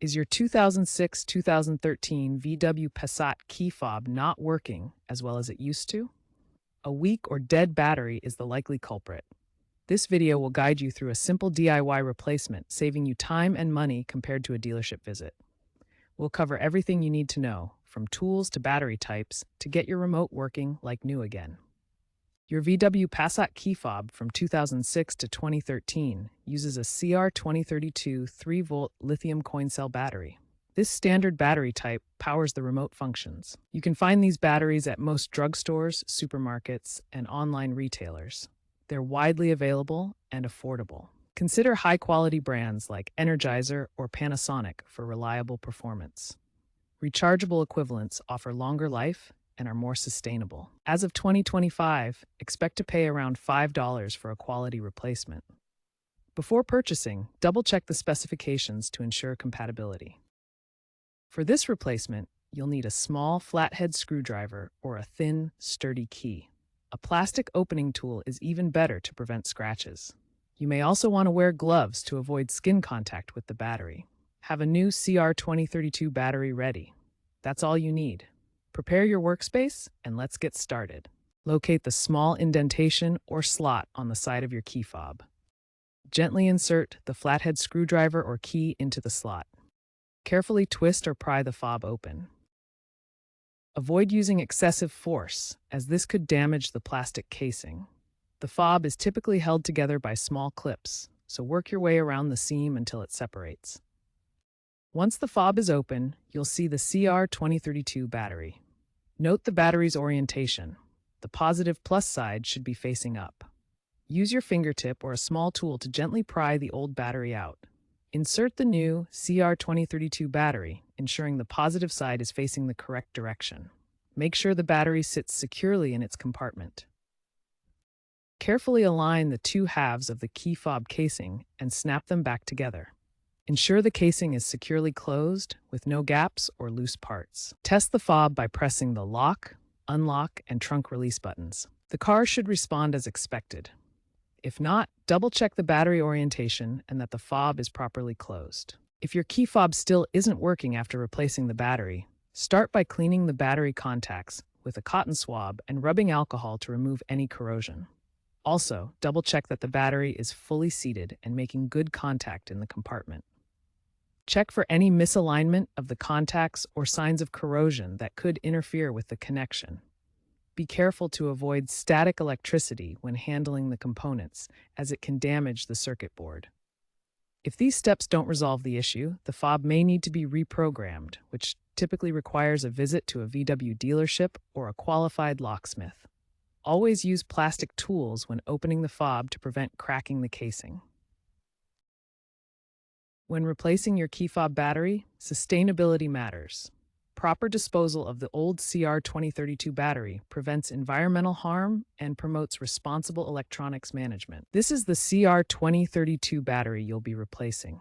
Is your 2006-2013 VW Passat key fob not working as well as it used to? A weak or dead battery is the likely culprit. This video will guide you through a simple DIY replacement, saving you time and money compared to a dealership visit. We'll cover everything you need to know, from tools to battery types, to get your remote working like new again. Your VW Passat key fob from 2006 to 2013 uses a CR2032 3-volt lithium coin cell battery. This standard battery type powers the remote functions. You can find these batteries at most drugstores, supermarkets, and online retailers. They're widely available and affordable. Consider high-quality brands like Energizer or Panasonic for reliable performance. Rechargeable equivalents offer longer life and are more sustainable. As of 2025, expect to pay around $5 for a quality replacement. Before purchasing, double-check the specifications to ensure compatibility. For this replacement, you'll need a small flathead screwdriver or a thin, sturdy key. A plastic opening tool is even better to prevent scratches. You may also want to wear gloves to avoid skin contact with the battery. Have a new CR2032 battery ready. That's all you need. Prepare your workspace and let's get started. Locate the small indentation or slot on the side of your key fob. Gently insert the flathead screwdriver or key into the slot. Carefully twist or pry the fob open. Avoid using excessive force, as this could damage the plastic casing. The fob is typically held together by small clips, so work your way around the seam until it separates. Once the fob is open, you'll see the CR2032 battery. Note the battery's orientation. The positive plus side should be facing up. Use your fingertip or a small tool to gently pry the old battery out. Insert the new CR2032 battery, ensuring the positive side is facing the correct direction. Make sure the battery sits securely in its compartment. Carefully align the two halves of the key fob casing and snap them back together. Ensure the casing is securely closed with no gaps or loose parts. Test the fob by pressing the lock, unlock, and trunk release buttons. The car should respond as expected. If not, double-check the battery orientation and that the fob is properly closed. If your key fob still isn't working after replacing the battery, start by cleaning the battery contacts with a cotton swab and rubbing alcohol to remove any corrosion. Also, double-check that the battery is fully seated and making good contact in the compartment. Check for any misalignment of the contacts or signs of corrosion that could interfere with the connection. Be careful to avoid static electricity when handling the components, as it can damage the circuit board. If these steps don't resolve the issue, the fob may need to be reprogrammed, which typically requires a visit to a VW dealership or a qualified locksmith. Always use plastic tools when opening the fob to prevent cracking the casing. When replacing your key fob battery, sustainability matters. Proper disposal of the old CR2032 battery prevents environmental harm and promotes responsible electronics management. This is the CR2032 battery you'll be replacing.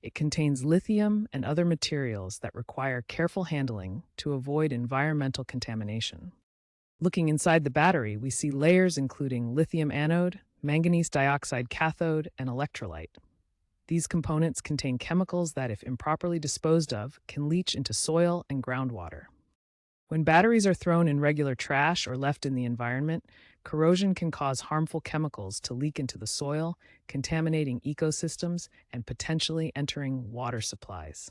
It contains lithium and other materials that require careful handling to avoid environmental contamination. Looking inside the battery, we see layers including lithium anode, manganese dioxide cathode, and electrolyte. These components contain chemicals that, if improperly disposed of, can leach into soil and groundwater. When batteries are thrown in regular trash or left in the environment, corrosion can cause harmful chemicals to leak into the soil, contaminating ecosystems and potentially entering water supplies.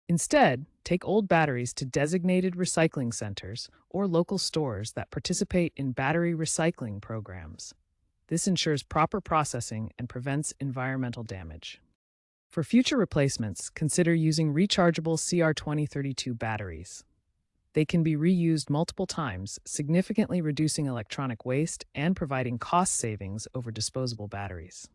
Instead, take old batteries to designated recycling centers or local stores that participate in battery recycling programs. This ensures proper processing and prevents environmental damage. For future replacements, consider using rechargeable CR2032 batteries. They can be reused multiple times, significantly reducing electronic waste and providing cost savings over disposable batteries.